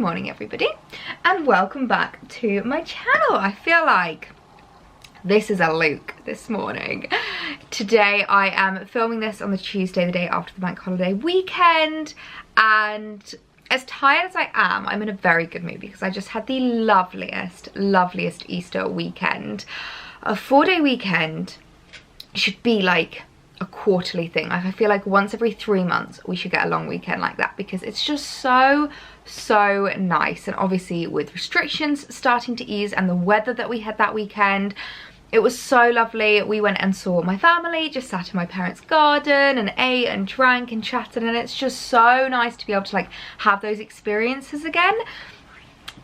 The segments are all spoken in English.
morning everybody, and welcome back to my channel. I feel like this is a look this morning. Today I am filming this on the Tuesday, the day after the bank holiday weekend, and as tired as I am, I'm in a very good mood because I just had the loveliest Easter weekend. A 4-day weekend should be like a quarterly thing. Like, I feel like once every 3 months we should get a long weekend like that because it's just so nice. And obviously with restrictions starting to ease and the weather that we had that weekend, it was so lovely. We went and saw my family, just sat in my parents' garden and ate and drank and chatted, and it's just so nice to be able to like have those experiences again.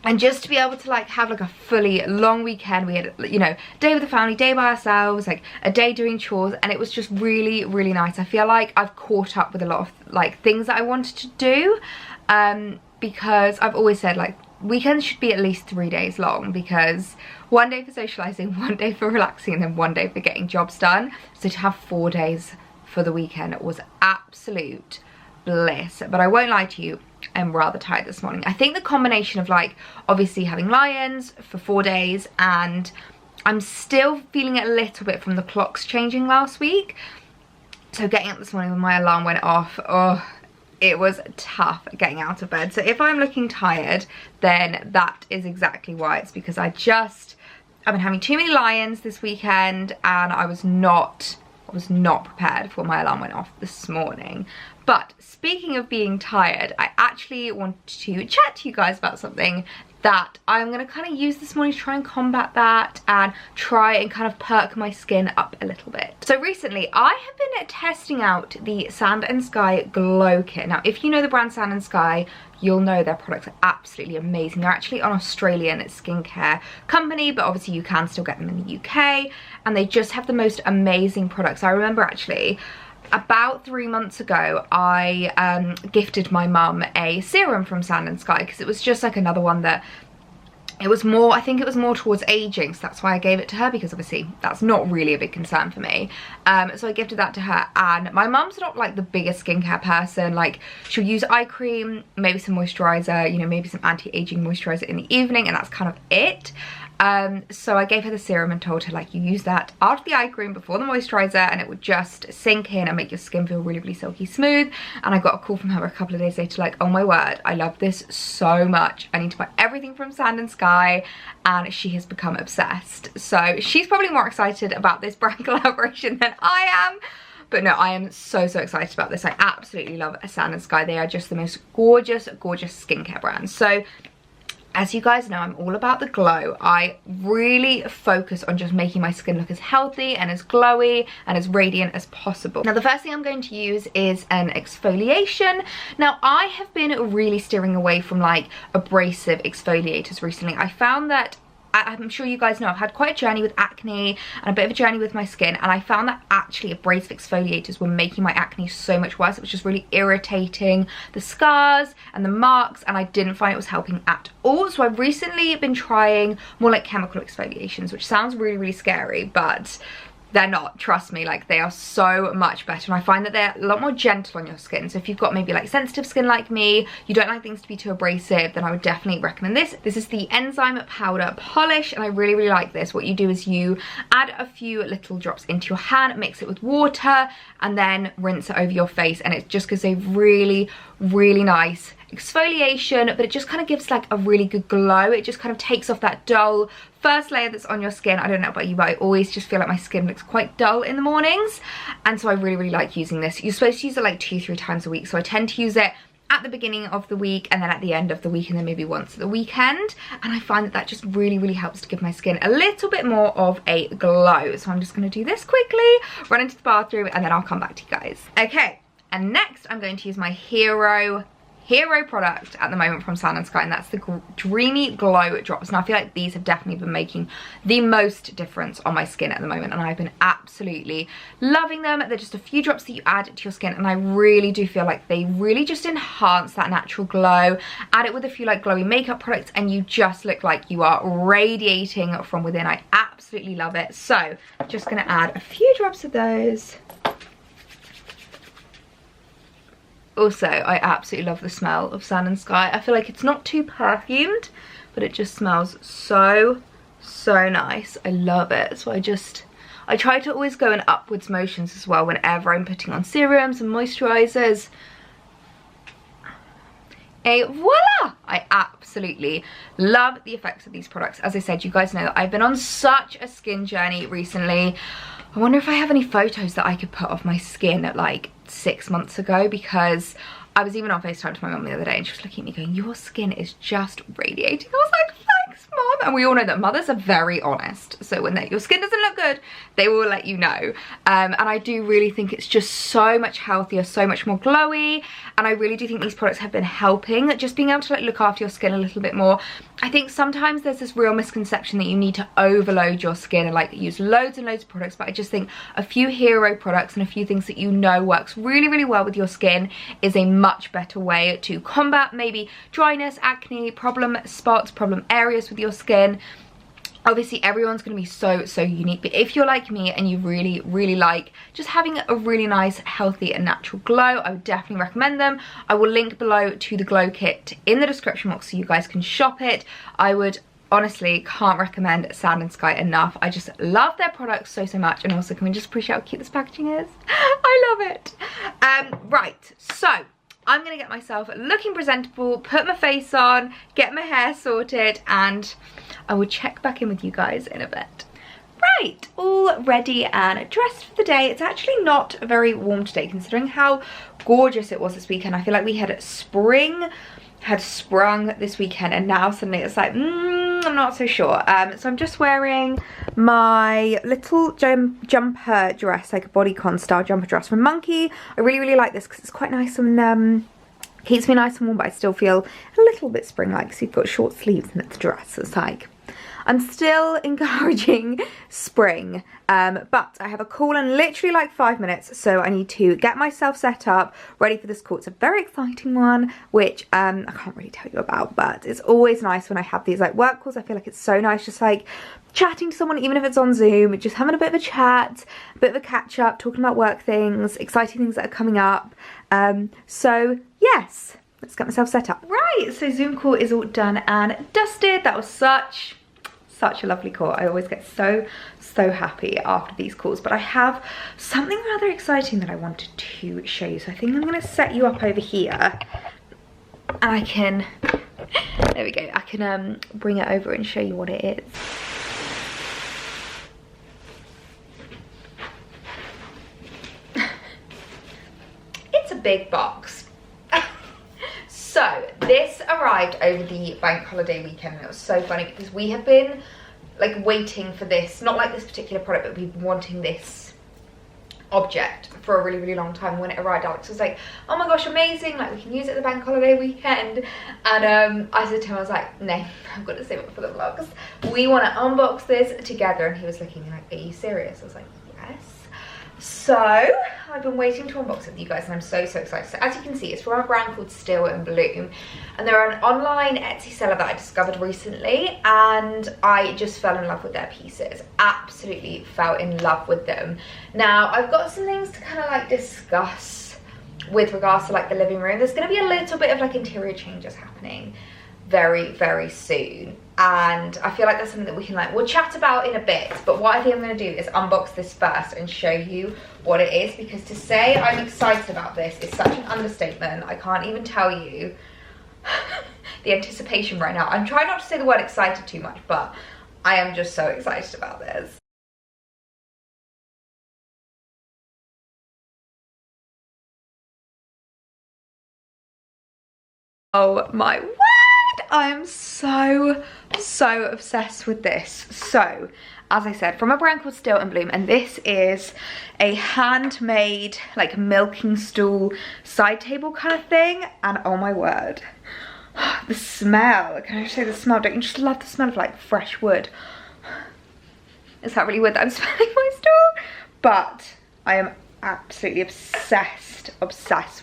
And just to be able to like have like a fully long weekend. We had, you know, day with the family, day by ourselves, like a day doing chores, and it was just really nice. I feel like I've caught up with a lot of like things that I wanted to do, because I've always said like weekends should be at least 3 days long, because 1 day for socializing, 1 day for relaxing, and then 1 day for getting jobs done. So to have 4 days for the weekend was absolute bliss. But I won't lie to you, I'm rather tired this morning. I think the combination of like obviously having Lions for 4 days, and I'm still feeling it a little bit from the clocks changing last week. So getting up this morning when my alarm went off, oh, it was tough getting out of bed. So if I'm looking tired, then that is exactly why. It's because I've been having too many Lions this weekend, and I was not prepared for when my alarm went off this morning. But speaking of being tired, I actually want to chat to you guys about something that I'm going to kind of use this morning to try and combat that and try and kind of perk my skin up a little bit. So recently I have been testing out the Sand and Sky Glow Kit. Now if you know the brand Sand and Sky, you'll know their products are absolutely amazing. They're actually an Australian skincare company, but obviously you can still get them in the UK, and they just have the most amazing products. I remember actually about 3 months ago I gifted my mum a serum from Sand and Sky because it was just like another one that it was more, I think it was more towards aging, so that's why I gave it to her, because obviously that's not really a big concern for me. So I gifted that to her, and my mum's not like the biggest skincare person. Like, she'll use eye cream, maybe some moisturizer, you know, maybe some anti-aging moisturizer in the evening, and that's kind of it. So I gave her the serum and told her like, you use that after the eye cream before the moisturizer, and it would just sink in and make your skin feel really silky smooth. And I got a call from her a couple of days later like, oh my word, I love this so much, I need to buy everything from Sand and Sky. And she has become obsessed. So she's probably more excited about this brand collaboration than I am. But no, I am so excited about this. I absolutely love Sand and Sky. They are just the most gorgeous skincare brand. So as you guys know, I'm all about the glow. I really focus on just making my skin look as healthy and as glowy and as radiant as possible. Now the first thing I'm going to use is an exfoliation. Now I have been really steering away from like abrasive exfoliators recently. I found that, I'm sure you guys know, I've had quite a journey with acne and a bit of a journey with my skin, and I found that actually abrasive exfoliators were making my acne so much worse. It was just really irritating the scars and the marks, and I didn't find it was helping at all. So I've recently been trying more like chemical exfoliations, which sounds really scary, but they're not, trust me. Like, they are so much better, and I find that they're a lot more gentle on your skin. So if you've got maybe like sensitive skin like me, you don't like things to be too abrasive, then I would definitely recommend this. This is the Enzyme powder polish, and I really like this. What you do is you add a few little drops into your hand, mix it with water, and then rinse it over your face, and it just gives a really nice exfoliation, but it just kind of gives like a really good glow. It just kind of takes off that dull first layer that's on your skin. I don't know about you, but I always just feel like my skin looks quite dull in the mornings, and so I really like using this. You're supposed to use it like 2-3 times a week, so I tend to use it at the beginning of the week and then at the end of the week, and then maybe once at the weekend, and I find that that just really helps to give my skin a little bit more of a glow. So I'm just going to do this quickly, run into the bathroom, and then I'll come back to you guys. Okay, and next I'm going to use my hero product at the moment from Sand and Sky, and that's the Dreamy Glow Drops. Now I feel like these have definitely been making the most difference on my skin at the moment, and I've been absolutely loving them. They're just a few drops that you add to your skin, and I really do feel like they really just enhance that natural glow. Add it with a few like glowy makeup products, and you just look like you are radiating from within. I absolutely love it. So I'm just going to add a few drops of those. Also, I absolutely love the smell of Sand and Sky. I feel like it's not too perfumed, but it just smells so nice. I love it. So I try to always go in upwards motions as well whenever I'm putting on serums and moisturizers. Voila! I absolutely love the effects of these products. As I said, you guys know that I've been on such a skin journey recently. I wonder if I have any photos that I could put of my skin at like 6 months ago, because I was even on FaceTime to my mum the other day and she was looking at me going, your skin is just radiating. I was like, thanks, Mum. And we all know that mothers are very honest. So when your skin doesn't look good, they will let you know. And I do really think it's just so much healthier, so much more glowy. And I really do think these products have been helping, just being able to like look after your skin a little bit more. I think sometimes there's this real misconception that you need to overload your skin and like use loads and loads of products, but I just think a few hero products and a few things that you know works really well with your skin is a much better way to combat maybe dryness, acne, problem spots, problem areas with your skin. Obviously everyone's going to be so unique, but if you're like me and you really like just having a really nice, healthy and natural glow, I would definitely recommend them. I will link below to the glow kit in the description box so you guys can shop it. I would honestly can't recommend Sand and Sky enough. I just love their products so much, and also can we just appreciate how cute this packaging is? I love it. Right, so I'm gonna get myself looking presentable, put my face on, get my hair sorted, and I will check back in with you guys in a bit. Right, all ready and dressed for the day. It's actually not very warm today considering how gorgeous it was this weekend. I feel like we had sprung this weekend, and now suddenly it's like, I'm not so sure. So I'm just wearing my little jumper dress, like a bodycon style jumper dress from Monkey. I really like this because it's quite nice and keeps me nice and warm, but I still feel a little bit spring-like. So you've got short sleeves and it's a dress. It's like, I'm still encouraging spring, but I have a call in literally like 5 minutes, so I need to get myself set up, ready for this call. It's a very exciting one, which I can't really tell you about, but it's always nice when I have these like work calls. I feel like it's so nice just like chatting to someone, even if it's on Zoom, just having a bit of a chat, a bit of a catch up, talking about work things, exciting things that are coming up. So yes, let's get myself set up. Right, so Zoom call is all done and dusted. That was such a lovely call. I always get so happy after these calls, but I have something rather exciting that I wanted to show you. So I think I'm going to set you up over here, and I can, there we go, I can bring it over and show you what it is. It's a big box. So this arrived over the bank holiday weekend, and it was so funny because we have been like waiting for this, not like this particular product, but we've been wanting this object for a really long time. When it arrived, Alex was like, oh my gosh, amazing, like we can use it at the bank holiday weekend. And I said to him, I was like, no, I'm gonna save it for the vlogs. We want to unbox this together. And he was looking like, are you serious? I was like, yes. So I've been waiting to unbox it with you guys, and I'm so excited. So as you can see, it's from a brand called Still and Bloom, and they're an online Etsy seller that I discovered recently, and I just fell in love with their pieces. Absolutely fell in love with them. Now I've got some things to kind of like discuss with regards to like the living room. There's going to be a little bit of like interior changes happening very soon, and I feel like that's something that we can like, we'll chat about in a bit. But what I think I'm going to do is unbox this first and show you what it is, because to say I'm excited about this is such an understatement. I can't even tell you the anticipation right now. I'm trying not to say the word excited too much, but I am just so excited about this. Oh my word! I am so obsessed with this. So, as I said, from a brand called Still and Bloom, and this is a handmade like milking stool side table kind of thing, and oh my word, the smell, can I just say the smell? Don't you just love the smell of like fresh wood? Is that really weird that I'm smelling my stool? But I am absolutely obsessed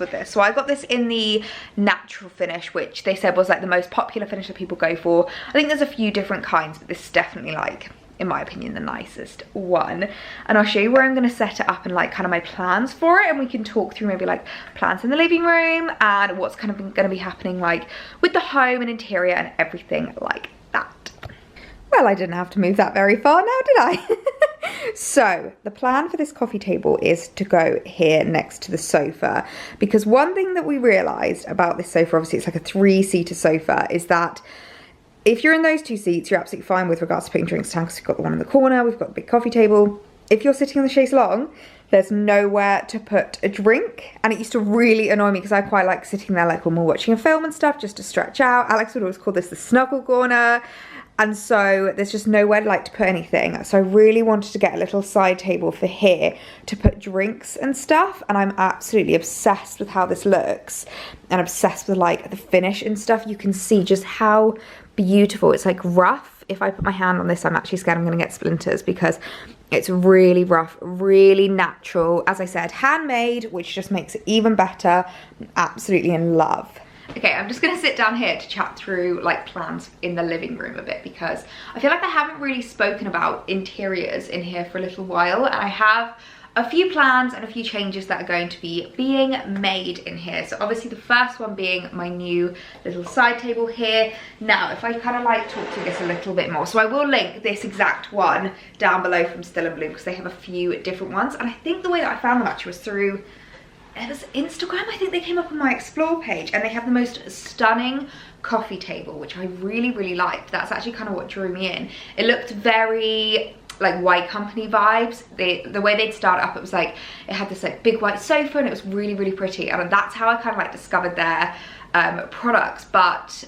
with this. So I got this in the natural finish, which they said was like the most popular finish that people go for. I think there's a few different kinds, but this is definitely like in my opinion, the nicest one. And I'll show you where I'm going to set it up and like kind of my plans for it, and we can talk through maybe like plans in the living room and what's kind of going to be happening like with the home and interior and everything like that. Well, I didn't have to move that very far now, did I? So the plan for this coffee table is to go here next to the sofa, because one thing that we realized about this sofa, obviously it's like a 3-seater sofa, is that if you're in those 2 seats, you're absolutely fine with regards to putting drinks down, because we've got the one in the corner, we've got the big coffee table. If you're sitting on the chaise longue, there's nowhere to put a drink, and it used to really annoy me because I quite like sitting there like when we're watching a film and stuff, just to stretch out. Alex would always call this the snuggle corner, and so there's just nowhere like to put anything. So I really wanted to get a little side table for here to put drinks and stuff, and I'm absolutely obsessed with how this looks and obsessed with like the finish and stuff. You can see just how beautiful. It's like rough. If I put my hand on this, I'm actually scared I'm gonna get splinters because it's really rough, really natural. As I said, handmade, which just makes it even better. I'm absolutely in love. Okay, I'm just gonna sit down here to chat through like plans in the living room a bit, because I feel like I haven't really spoken about interiors in here for a little while, and I have a few plans and a few changes that are going to be being made in here. So obviously the first one being my new little side table here. Now, if I kind of like talk through this a little bit more, so I will link this exact one down below from Still and Bloom, because they have a few different ones, and I think the way that I found them actually was through, it was Instagram. I think they came up on my Explore page, and they have the most stunning coffee table, which I really, really liked. That's actually kind of what drew me in. It looked very like White Company vibes. The way they'd start up, it was like, it had this like big white sofa, and it was really, really pretty. And that's how I kind of like discovered their products. But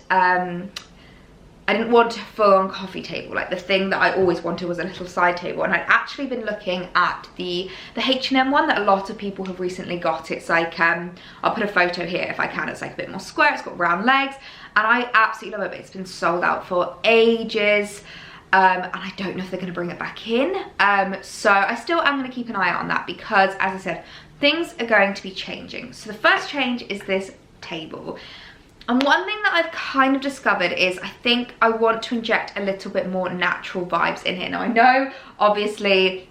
I didn't want a full-on coffee table. Like the thing that I always wanted was a little side table, and I'd actually been looking at the H&M one that a lot of people have recently got. It's like, I'll put a photo here if I can. It's like a bit more square, it's got round legs, and I absolutely love it, but it's been sold out for ages. And I don't know if they're going to bring it back in. So I still am going to keep an eye out on that, because as I said, things are going to be changing. So the first change is this table. And one thing that I've kind of discovered is I think I want to inject a little bit more natural vibes in here. Now I know obviously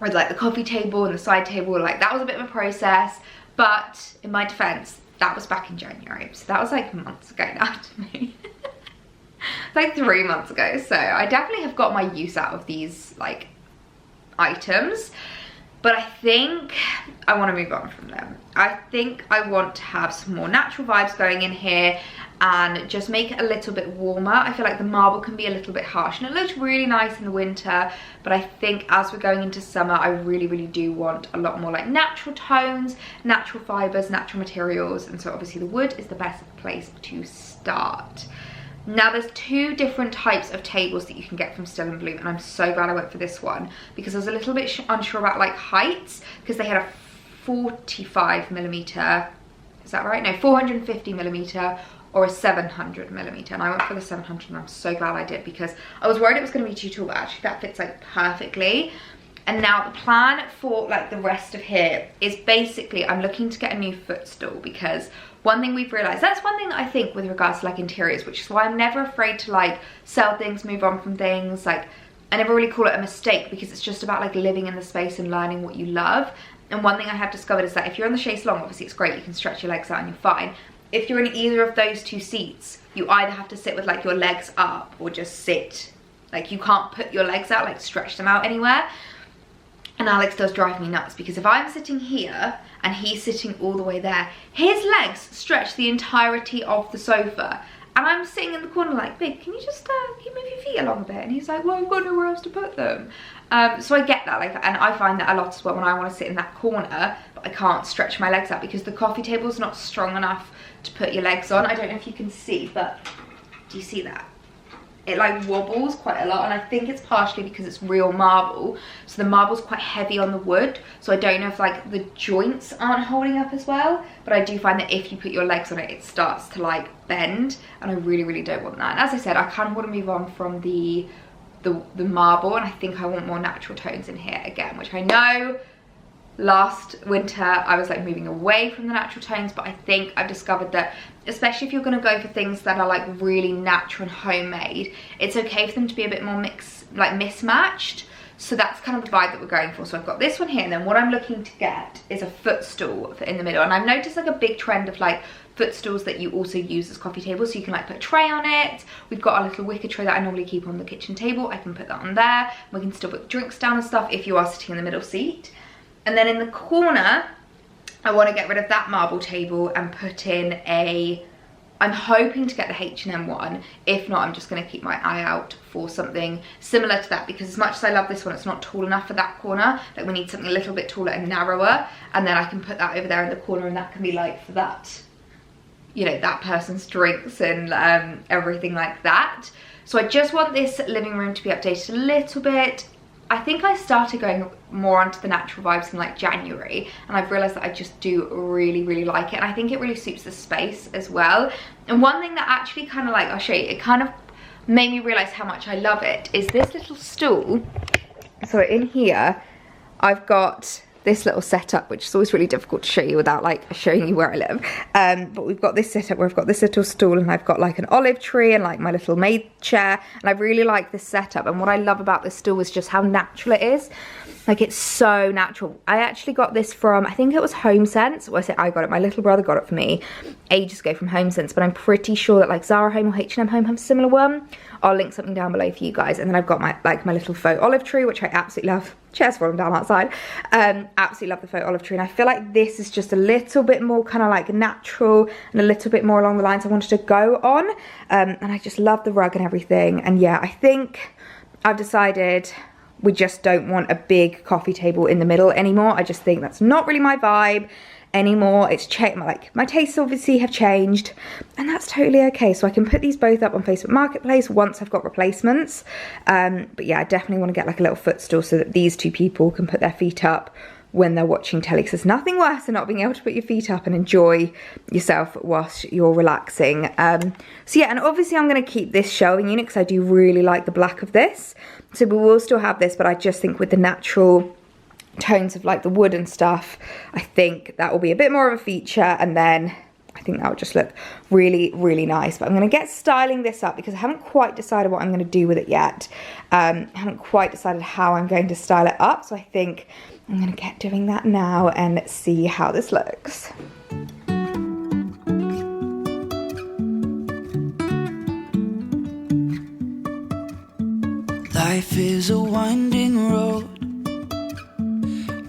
with like the coffee table and the side table, like that was a bit of a process, but in my defense, that was back in January. So that was like months ago now to me. Like 3 months ago. So I definitely have got my use out of these like items, but I think I want to move on from them. I think I want to have some more natural vibes going in here and just make it a little bit warmer. I feel like the marble can be a little bit harsh, and it looks really nice in the winter, but I think as we're going into summer, I really, really do want a lot more like natural tones, natural fibers, natural materials, and so obviously the wood is the best place to start. Now there's 2 different types of tables that you can get from Still and Bloom, and I'm so glad I went for this one, because I was a little bit unsure about like heights, because they had a 45mm, is that right? No, 450mm or a 700mm, and I went for the 700, and I'm so glad I did, because I was worried it was going to be too tall, but actually that fits like perfectly. And now the plan for like the rest of here is basically I'm looking to get a new footstool, because one thing we've realized, that's one thing that I think with regards to like interiors, which is why I'm never afraid to like sell things, move on from things. Like I never really call it a mistake, because it's just about like living in the space and learning what you love. And one thing I have discovered is that if you're on the chaise longue, obviously it's great, you can stretch your legs out and you're fine. If you're in either of those 2 seats, you either have to sit with like your legs up or just sit. Like you can't put your legs out, like stretch them out anywhere. And Alex does drive me nuts, because if I'm sitting here and he's sitting all the way there, his legs stretch the entirety of the sofa. And I'm sitting in the corner like, babe, can you just can you move your feet along a bit? And he's like, well, I've got nowhere else to put them. So I get that, like, and I find that a lot as well when I want to sit in that corner, but I can't stretch my legs out because the coffee table is not strong enough to put your legs on. I don't know if you can see, but do you see that? It like wobbles quite a lot, and I think it's partially because it's real marble, so the marble's quite heavy on the wood, so I don't know if like the joints aren't holding up as well, but I do find that if you put your legs on it, it starts to like bend, and I really, really don't want that. And as I said, I kind of want to move on from the marble, and I think I want more natural tones in here again, which I know last winter I was like moving away from the natural tones, but I think I've discovered that especially if you're going to go for things that are like really natural and homemade, it's okay for them to be a bit more like mismatched. So that's kind of the vibe that we're going for. So I've got this one here, and then what I'm looking to get is a footstool in the middle. And I've noticed like a big trend of like footstools that you also use as coffee tables, so you can like put a tray on it. We've got a little wicker tray that I normally keep on the kitchen table. I can put that on there. We can still put drinks down and stuff if you are sitting in the middle seat. And then in the corner, I want to get rid of that marble table and put in a, I'm hoping to get the H&M one. If not, I'm just going to keep my eye out for something similar to that, because as much as I love this one, it's not tall enough for that corner. Like, we need something a little bit taller and narrower, and then I can put that over there in the corner, and that can be like for that, you know, that person's drinks and everything like that. So I just want this living room to be updated a little bit. I think I started going more onto the natural vibes in like January, and I've realised that I just do really, really like it, and I think it really suits the space as well. And one thing that actually kind of like, I'll show you, it kind of made me realise how much I love it, is this little stool. So in here, I've got this little setup, which is always really difficult to show you without like showing you where I live. But we've got this setup where I've got this little stool, and I've got like an olive tree and like my little maid chair, and I really like this setup. And what I love about this stool is just how natural it is. Like, it's so natural. I actually got this from, I think it was HomeSense. Well, I say I got it, my little brother got it for me ages ago from HomeSense, but I'm pretty sure that like Zara Home or H&M Home have a similar one. I'll link something down below for you guys. And then I've got my my little faux olive tree, which I absolutely love. Chair's falling down outside. Absolutely love the faux olive tree, and I feel like this is just a little bit more kind of like natural and a little bit more along the lines I wanted to go on. And I just love the rug and everything. And yeah, I think I've decided we just don't want a big coffee table in the middle anymore. I just think that's not really my vibe anymore. It's like, my tastes obviously have changed, and that's totally okay. So I can put these both up on Facebook Marketplace once I've got replacements. But yeah, I definitely want to get like a little footstool so that these two people can put their feet up when they're watching telly, because there's nothing worse than not being able to put your feet up and enjoy yourself whilst you're relaxing. So yeah, and obviously I'm going to keep this shelving unit because I do really like the black of this. So we will still have this, but I just think with the natural tones of like the wood and stuff, I think that will be a bit more of a feature, and then I think that would just look really, really nice. But I'm going to get styling this up because I haven't quite decided what I'm going to do with it yet. I haven't quite decided how I'm going to style it up, so I think I'm going to get doing that now and see how this looks. Life is a winding road,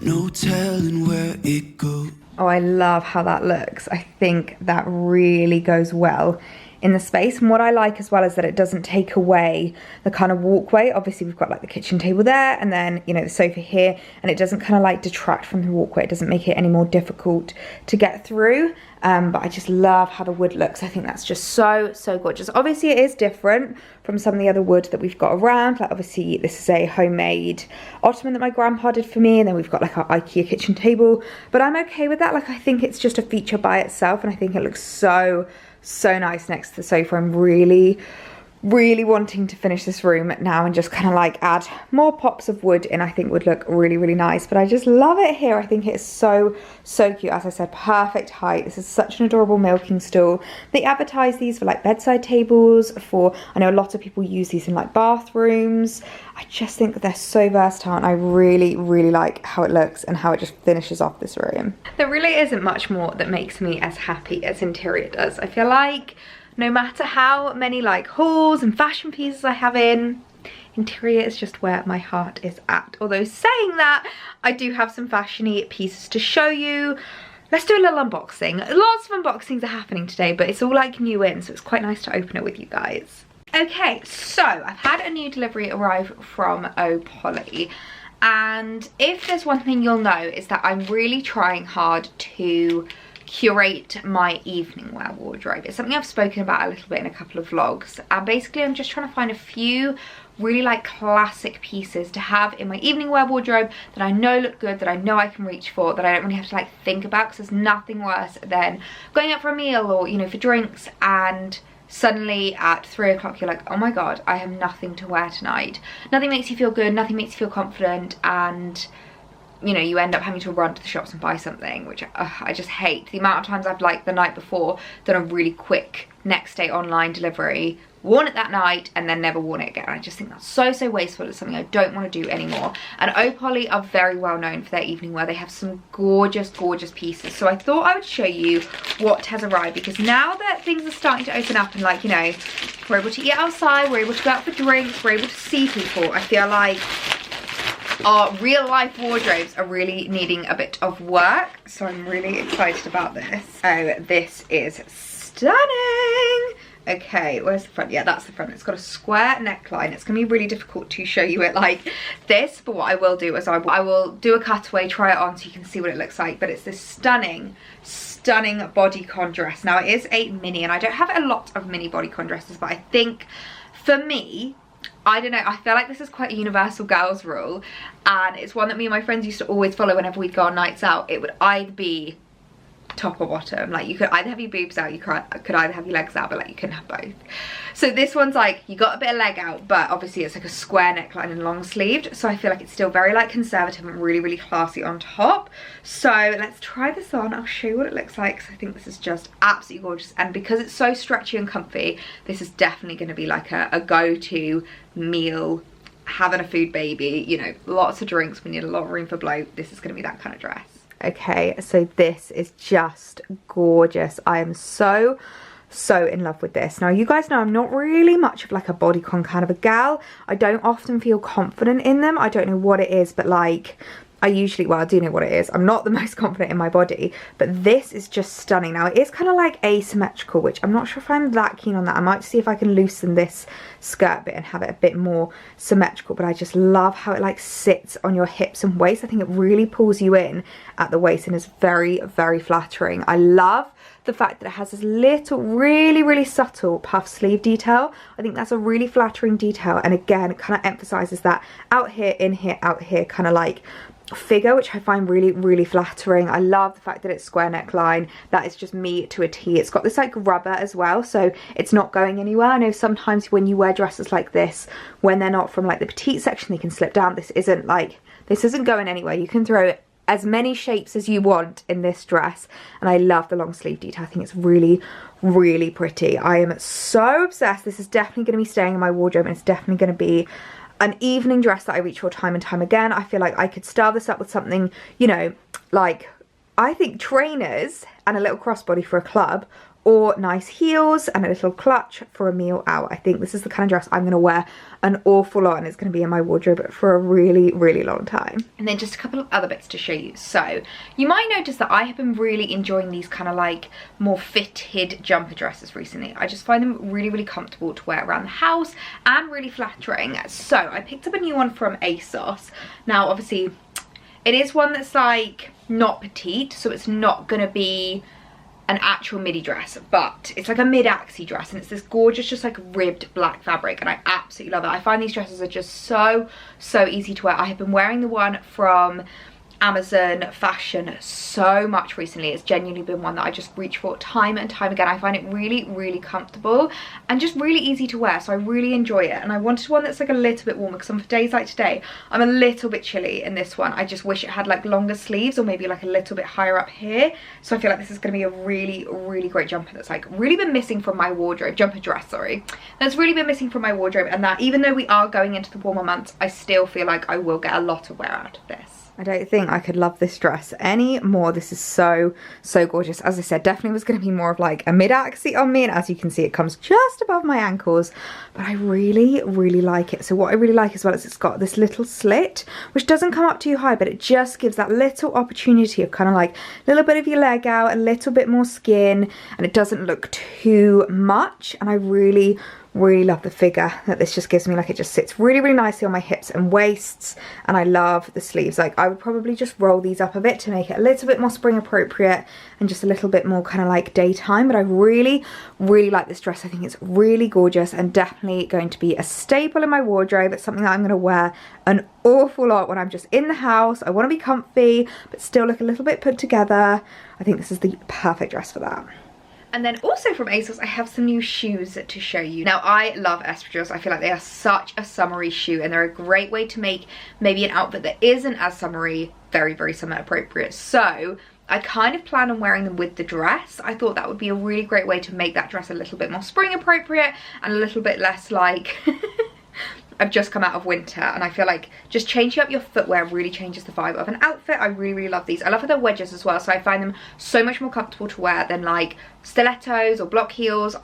no telling where it goes. Oh, I love how that looks. I think that really goes well in the space. And what I like as well is that it doesn't take away the kind of walkway. Obviously we've got like the kitchen table there, and then, you know, the sofa here, and it doesn't kind of like detract from the walkway. It doesn't make it any more difficult to get through. But I just love how the wood looks. I think that's just so, so gorgeous. Obviously it is different from some of the other wood that we've got around. Like, obviously this is a homemade ottoman that my grandpa did for me, and then we've got like our IKEA kitchen table, but I'm okay with that. Like, I think it's just a feature by itself, and I think it looks so, so nice next to the sofa. I'm really wanting to finish this room now and just kind of like add more pops of wood in. I think would look really, really nice, but I just love it here. I think it's so, so cute. As I said, perfect height. This is such an adorable milking stool. They advertise these for like bedside tables, for, I know a lot of people use these in like bathrooms. I just think that they're so versatile, and I really, really like how it looks and how it just finishes off this room. There really isn't much more that makes me as happy as interior does. I feel like no matter how many like hauls and fashion pieces I have in, interior is just where my heart is at. Although saying that, I do have some fashiony pieces to show you. Let's do a little unboxing. Lots of unboxings are happening today, but it's all like new in, so it's quite nice to open it with you guys. Okay, so I've had a new delivery arrive from Polly, and if there's one thing you'll know is that I'm really trying hard to curate my evening wear wardrobe. It's something I've spoken about a little bit in a couple of vlogs, and basically I'm just trying to find a few really like classic pieces to have in my evening wear wardrobe that I know look good, that I know I can reach for, that I don't really have to like think about, because there's nothing worse than going out for a meal or, you know, for drinks, and suddenly at 3 o'clock you're like, oh my god, I have nothing to wear tonight. Nothing makes you feel good, nothing makes you feel confident, and you know, you end up having to run to the shops and buy something, which I just hate. The amount of times I've, like, the night before done a really quick next day online delivery, worn it that night, and then never worn it again. I just think that's so wasteful. It's something I don't want to do anymore. And Opoly are very well known for their evening wear. They have some gorgeous pieces. So I thought I would show you what has arrived, because now that things are starting to open up and, like, you know, we're able to eat outside, we're able to go out for drinks, we're able to see people, I feel like our real life wardrobes are really needing a bit of work. So I'm really excited about this. Oh, this is stunning. Okay, where's the front? Yeah, that's the front. It's got a square neckline. It's gonna be really difficult to show you it like this, but what I will do is I will do a cutaway, try it on so you can see what it looks like. But it's this stunning bodycon dress. Now it is a mini, and I don't have a lot of mini bodycon dresses, but I think for me, I don't know, I feel like this is quite a universal girls rule, and it's one that me and my friends used to always follow whenever we'd go on nights out. It would either be top or bottom. Like, you could either have your boobs out, you could either have your legs out, but like you couldn't have both. So this one's like, you got a bit of leg out, but obviously it's like a square neckline and long sleeved, so I feel like it's still very like conservative and really classy on top. So let's try this on. I'll show you what it looks like, because I think this is just absolutely gorgeous, and because it's so stretchy and comfy, this is definitely going to be like a go-to meal, having a food baby, you know, lots of drinks, we need a lot of room for bloat. This is going to be that kind of dress. Okay, so this is just gorgeous. I am so in love with this. Now, you guys know I'm not really much of like a bodycon kind of a gal. I don't often feel confident in them. I don't know what it is, but like, I usually, well, I do know what it is. I'm not the most confident in my body, but this is just stunning. Now, it is kind of like asymmetrical, which I'm not sure if I'm that keen on that. I might see if I can loosen this skirt bit and have it a bit more symmetrical, but I just love how it like sits on your hips and waist. I think it really pulls you in at the waist and is very flattering. I love the fact that it has this little really subtle puff sleeve detail. I think that's a really flattering detail, and again, it kind of emphasizes that out here, in here, out here kind of like figure, which I find really flattering. I love the fact that it's square neckline. That is just me to a T. It's got this like rubber as well, so it's not going anywhere. I know sometimes when you wear dresses like this, when they're not from like the petite section, they can slip down. This isn't going anywhere. You can throw it as many shapes as you want in this dress, and I love the long sleeve detail. I think it's really pretty. I am so obsessed. This is definitely going to be staying in my wardrobe, and it's definitely going to be an evening dress that I reach for time and time again. I feel like I could style this up with something, you know, like, I think trainers and a little crossbody for a club, or nice heels and a little clutch for a meal out. I think this is the kind of dress I'm going to wear an awful lot, and it's going to be in my wardrobe for a really long time. And then just a couple of other bits to show you. So you might notice that I have been really enjoying these kind of like more fitted jumper dresses recently. I just find them really comfortable to wear around the house and really flattering. So I picked up a new one from ASOS. Now obviously it is one that's like not petite, so it's not going to be an actual midi dress, but it's like a mid-axi dress, and it's this gorgeous just like ribbed black fabric, and I absolutely love it. I find these dresses are just so easy to wear. I have been wearing the one from Amazon Fashion so much recently. It's genuinely been one that I just reach for time and time again. I find it really comfortable and just really easy to wear, so I really enjoy it. And I wanted one that's like a little bit warmer, because on days like today I'm a little bit chilly in this one. I just wish it had like longer sleeves, or maybe like a little bit higher up here. So I feel like this is going to be a really great jumper that's like really been missing from my wardrobe. Jumper dress, sorry, that's really been missing from my wardrobe, and that even though we are going into the warmer months, I still feel like I will get a lot of wear out of this. I don't think I could love this dress any more. This is so gorgeous. As I said, definitely was going to be more of like a mid-axi on me, and as you can see, it comes just above my ankles, but I really like it. So what I really like as well is it's got this little slit, which doesn't come up too high, but it just gives that little opportunity of kind of like a little bit of your leg out, a little bit more skin, and it doesn't look too much. And I really love the figure that this just gives me. Like, it just sits really nicely on my hips and waists, and I love the sleeves. Like, I would probably just roll these up a bit to make it a little bit more spring appropriate and just a little bit more kind of like daytime, but I really like this dress. I think it's really gorgeous and definitely going to be a staple in my wardrobe. It's something that I'm going to wear an awful lot when I'm just in the house. I want to be comfy but still look a little bit put together. I think this is the perfect dress for that. And then also from ASOS, I have some new shoes to show you. Now, I love espadrilles. I feel like they are such a summery shoe, and they're a great way to make maybe an outfit that isn't as summery very, very summer appropriate. So I kind of plan on wearing them with the dress. I thought that would be a really great way to make that dress a little bit more spring appropriate and a little bit less like I've just come out of winter. And I feel like just changing up your footwear really changes the vibe of an outfit. I really, really love these. I love how they're wedges as well, so I find them so much more comfortable to wear than like stilettos or block heels.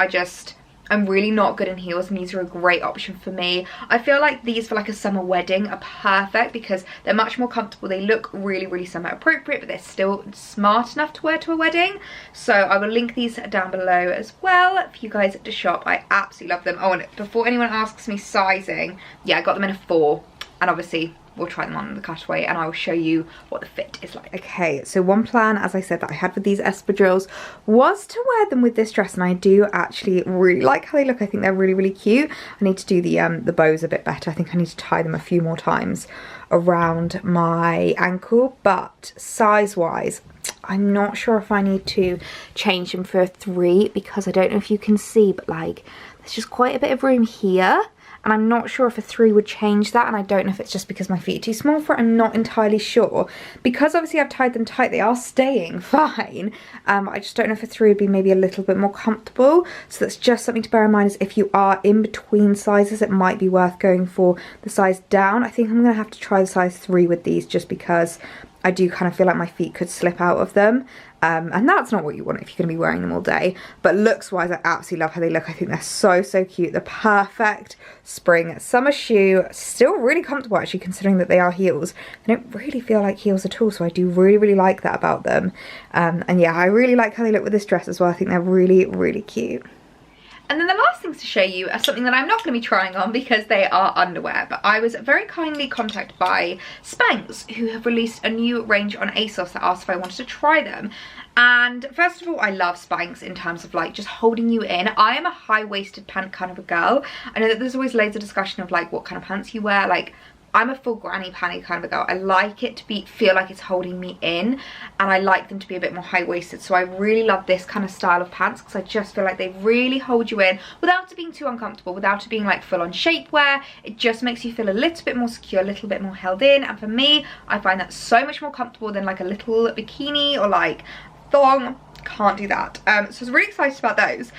I'm really not good in heels, and these are a great option for me. I feel like these for like a summer wedding are perfect because they're much more comfortable. They look really, really summer appropriate, but they're still smart enough to wear to a wedding. So I will link these down below as well for you guys to shop. I absolutely love them. Oh, and before anyone asks me sizing, yeah, I got them in a 4, and obviously we'll try them on in the cutaway and I will show you what the fit is like. Okay, so one plan, as I said, that I had with these espadrilles was to wear them with this dress, and I do actually really like how they look. I think they're really, really cute. I need to do the bows a bit better. I think I need to tie them a few more times around my ankle, but size-wise, I'm not sure if I need to change them for a 3 because I don't know if you can see, but like there's just quite a bit of room here. And I'm not sure if a 3 would change that, and I don't know if it's just because my feet are too small for it. I'm not entirely sure. Because obviously I've tied them tight, they are staying fine. I just don't know if a 3 would be maybe a little bit more comfortable. So that's just something to bear in mind, is if you are in between sizes, it might be worth going for the size down. I think I'm going to have to try the size 3 with these just because I do kind of feel like my feet could slip out of them. And that's not what you want if you're going to be wearing them all day. But looks wise, I absolutely love how they look. I think they're so, so cute. The perfect spring summer shoe. Still really comfortable actually, considering that they are heels. They don't really feel like heels at all, so I do really, really like that about them. And yeah, I really like how they look with this dress as well. I think they're really, really cute. And then the last things to show you are something that I'm not going to be trying on because they are underwear, but I was very kindly contacted by Spanx, who have released a new range on ASOS that asked if I wanted to try them. And first of all, I love Spanx in terms of like just holding you in. I am a high-waisted pant kind of a girl. I know that there's always loads of discussion of like what kind of pants you wear. Like, I'm a full granny panty kind of a girl. I like it to feel like it's holding me in, and I like them to be a bit more high-waisted. So I really love this kind of style of pants because I just feel like they really hold you in without it being too uncomfortable, without it being like full-on shapewear. It just makes you feel a little bit more secure, a little bit more held in, and for me, I find that so much more comfortable than like a little bikini or like thong. Can't do that. So I was really excited about those.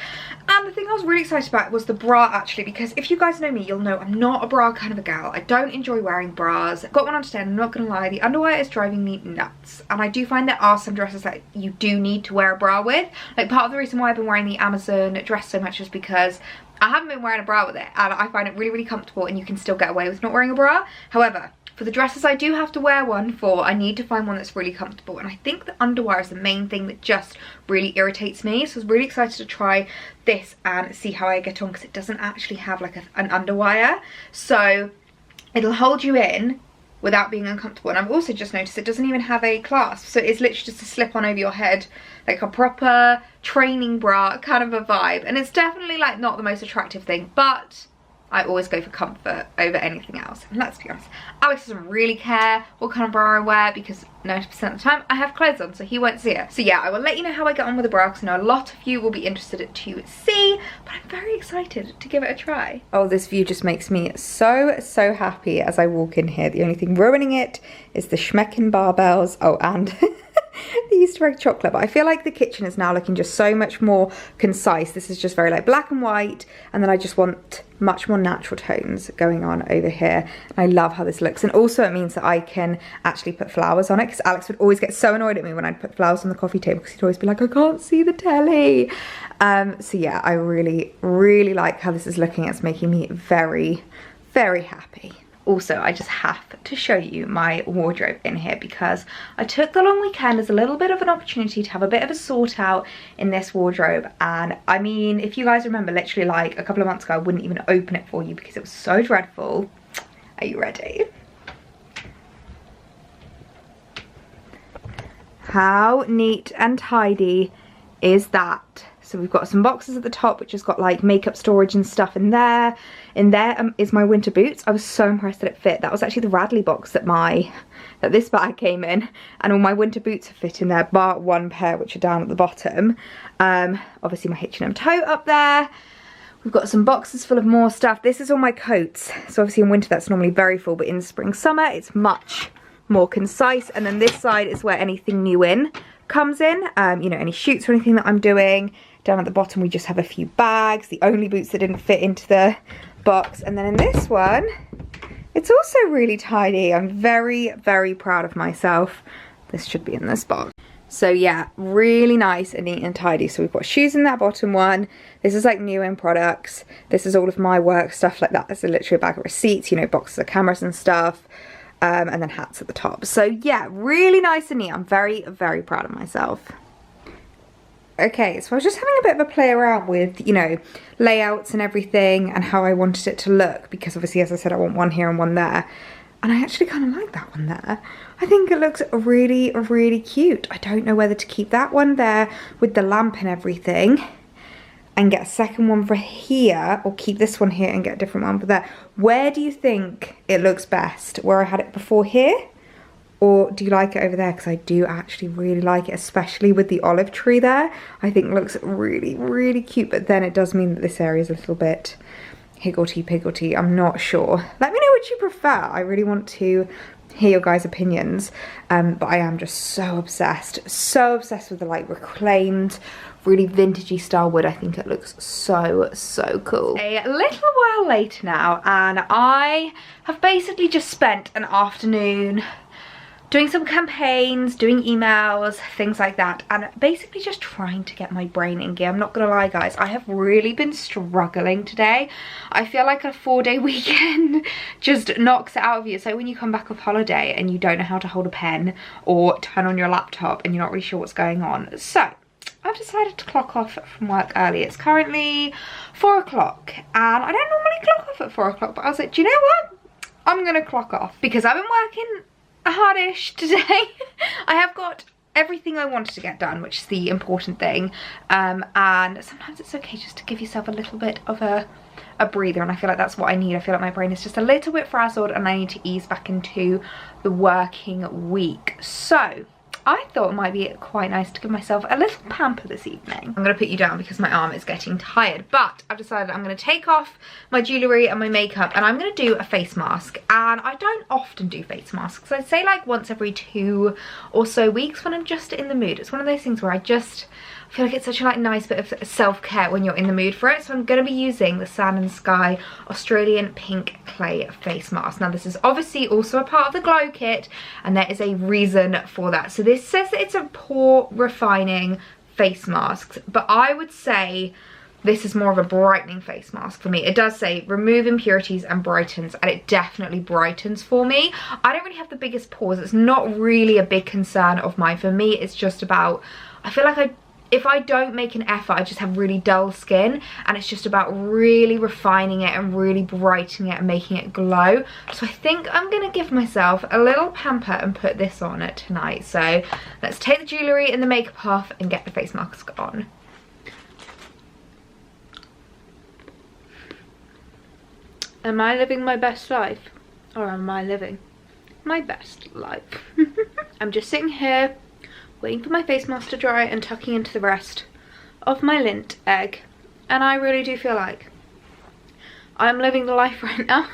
And the thing I was really excited about was the bra, actually, because if you guys know me, you'll know I'm not a bra kind of a girl. I don't enjoy wearing bras. Got one on today, and I'm not gonna lie, the underwear is driving me nuts. And I do find there are some dresses that you do need to wear a bra with. Like, part of the reason why I've been wearing the Amazon dress so much is because I haven't been wearing a bra with it, and I find it really, really comfortable, and you can still get away with not wearing a bra. However, for the dresses I do have to wear one for, I need to find one that's really comfortable, and I think the underwear is the main thing that just really irritates me. So I was really excited to try this and see how I get on, because it doesn't actually have like an underwire, so it'll hold you in without being uncomfortable. And I've also just noticed it doesn't even have a clasp, so it's literally just a slip on over your head, like a proper training bra kind of a vibe. And it's definitely like not the most attractive thing, but I always go for comfort over anything else. And let's be honest, Alex doesn't really care what kind of bra I wear because 90% of the time I have clothes on, so he won't see it. So yeah, I will let you know how I get on with the bra, because I know a lot of you will be interested to see, but I'm very excited to give it a try. Oh, this view just makes me so, so happy as I walk in here. The only thing ruining it is the Schmecken barbells. Oh, and the Easter egg chocolate. But I feel like the kitchen is now looking just so much more concise. This is just very like black and white, and then I just want much more natural tones going on over here. I love how this looks, and also it means that I can actually put flowers on it, because Alex would always get so annoyed at me when I'd put flowers on the coffee table, because he'd always be like, I can't see the telly. So yeah, I really, really like how this is looking. It's making me very, very happy. Also, I just have to show you my wardrobe in here, because I took the long weekend as a little bit of an opportunity to have a bit of a sort out in this wardrobe. And I mean, if you guys remember, literally like a couple of months ago, I wouldn't even open it for you because it was so dreadful. Are you ready? How neat and tidy is that? So we've got some boxes at the top which has got like makeup storage and stuff in there. In there is my winter boots. I was so impressed that it fit. That was actually the Radley box that this bag came in, and all my winter boots have fit in there, bar one pair which are down at the bottom. Obviously my H&M tote up there. We've got some boxes full of more stuff. This is all my coats. So obviously in winter that's normally very full, but in spring, summer it's much, more concise. And then this side is where anything new in comes in, you know, any shoots or anything that I'm doing. Down at the bottom we just have a few bags, the only boots that didn't fit into the box. And then in this one, it's also really tidy. I'm very, very proud of myself. This should be in this box. So yeah, really nice and neat and tidy. So we've got shoes in that bottom one. This is like new in products. This is all of my work stuff like that. There's literally a bag of receipts, you know, boxes of cameras and stuff. And then hats at the top. So yeah, really nice and neat. I'm very, very proud of myself. Okay, so I was just having a bit of a play around with, you know, layouts and everything and how I wanted it to look, because obviously, as I said, I want one here and one there. And I actually kind of like that one there. I think it looks really, really cute. I don't know whether to keep that one there with the lamp and everything and get a second one for here, or keep this one here and get a different one for there. Where do you think it looks best? Where I had it before here? Or do you like it over there? Because I do actually really like it, especially with the olive tree there. I think it looks really, really cute, but then it does mean that this area is a little bit higgledy-piggledy. I'm not sure. Let me know what you prefer. I really want to hear your guys' opinions, but I am just so obsessed with the like reclaimed, really vintagey style wood. I think it looks so cool. A little while later now, and I have basically just spent an afternoon doing some campaigns, doing emails, things like that, and basically just trying to get my brain in gear. I'm not gonna lie, guys, I have really been struggling today. I feel like a 4-day weekend just knocks it out of you. So when you come back off holiday and you don't know how to hold a pen or turn on your laptop and you're not really sure what's going on. So I've decided to clock off from work early. It's currently 4 o'clock and I don't normally clock off at 4 o'clock, but I was like, do you know what? I'm gonna clock off because I've been working hardish today. I have got everything I wanted to get done, which is the important thing, and sometimes it's okay just to give yourself a little bit of a breather, and I feel like that's what I need. I feel like my brain is just a little bit frazzled and I need to ease back into the working week. So I thought it might be quite nice to give myself a little pamper this evening. I'm going to put you down because my arm is getting tired, but I've decided I'm going to take off my jewellery and my makeup and I'm going to do a face mask. And I don't often do face masks. I'd say like once every 2 or so weeks when I'm just in the mood. It's one of those things where I feel like it's such a like nice bit of self-care when you're in the mood for it. So I'm going to be using the Sand and Sky Australian Pink Clay Face Mask. Now this is obviously also a part of the Glow kit and there is a reason for that. So this says that it's a pore refining face mask, but I would say this is more of a brightening face mask for me. It does say remove impurities and brightens, and it definitely brightens for me. I don't really have the biggest pores. It's not really a big concern of mine. For me, it's just about, I feel like if I don't make an effort, I just have really dull skin, and it's just about really refining it and really brightening it and making it glow. So I think I'm gonna give myself a little pamper and put this on it tonight. So let's take the jewellery and the makeup off and get the face mask on. Am I living my best life? Or am I living my best life? I'm just sitting here waiting for my face mask to dry and tucking into the rest of my lint egg, and I really do feel like I'm living the life right now.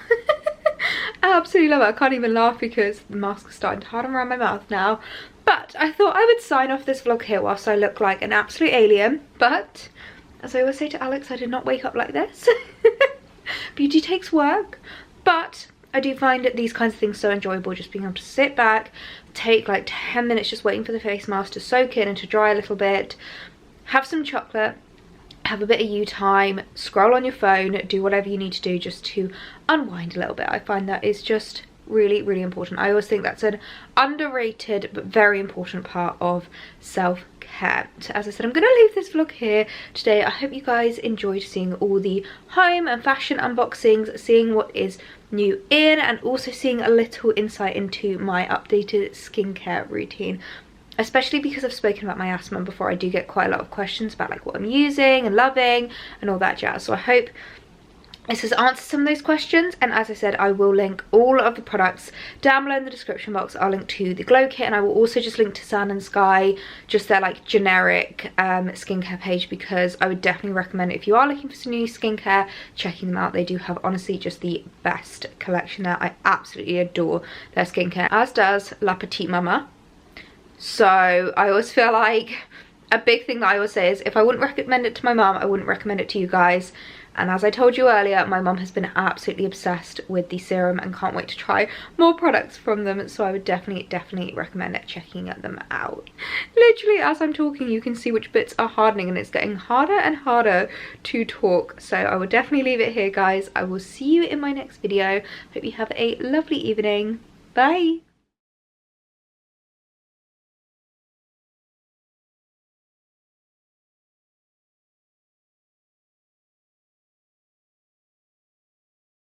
I absolutely love it. I can't even laugh because the mask is starting to harden around my mouth now, but I thought I would sign off this vlog here whilst I look like an absolute alien. But as I always say to Alex, I did not wake up like this. Beauty takes work, but I do find these kinds of things so enjoyable, just being able to sit back, take like 10 minutes just waiting for the face mask to soak in and to dry a little bit, have some chocolate, have a bit of you time, scroll on your phone, do whatever you need to do just to unwind a little bit. I find that is just really, really important. I always think that's an underrated but very important part of self-care. So as I said, I'm going to leave this vlog here today. I hope you guys enjoyed seeing all the home and fashion unboxings, seeing what is new in, and also seeing a little insight into my updated skincare routine, especially because I've spoken about my asthma before. I do get quite a lot of questions about like what I'm using and loving and all that jazz. So I hope this has answered some of those questions, and as I said, I will link all of the products down below in the description box. I'll link to the Glow Kit, and I will also just link to Sand and Sky, just their like generic skincare page, because I would definitely recommend it if you are looking for some new skincare, checking them out. They do have honestly just the best collection there. I absolutely adore their skincare, as does La Petite Mama. So I always feel like a big thing that I always say is if I wouldn't recommend it to my mum, I wouldn't recommend it to you guys. And as I told you earlier, my mum has been absolutely obsessed with the serum and can't wait to try more products from them. So I would definitely recommend it, checking them out. Literally, as I'm talking, you can see which bits are hardening, and it's getting harder and harder to talk. So I will definitely leave it here, guys. I will see you in my next video. Hope you have a lovely evening. Bye.